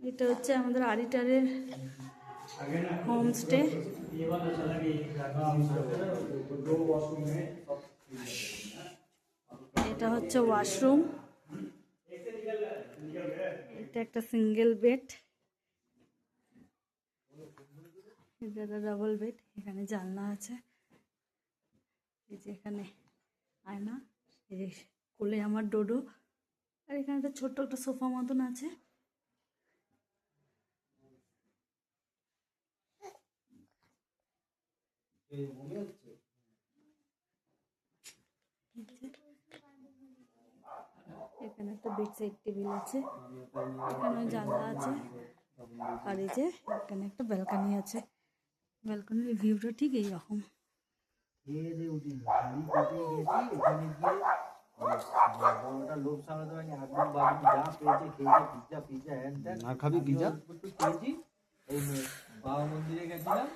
এটা হচ্ছে আমাদের আরিটারের হোমস্টে। এটা হচ্ছে ওয়াশরুম, এটা একটা সিঙ্গেল বেড, এটা একটা ডাবল বেড। এখানে জানলা আছে, এই যে এখানে আয়না, এই যে কোলে আমার ডোডো, আর এখানে একটা ছোট্ট একটা সোফা মতন আছে। এখানে একটা বেড সাইড টেবিল আছে, এখানে জানলা আছে, আর এই যে এখানে একটা ব্যালকনি আছে। ব্যালকনির ভিউটা ঠিক এইরকম। লোভ সামলাতে পারিনি, হাজবেন্ড বাবু যা পেয়েছে খেয়েছে, পিজ্জা হ্যান ত্যান। আর খাবি পিজ্জা? এই বাবা মন্দিরে গেছিলাম,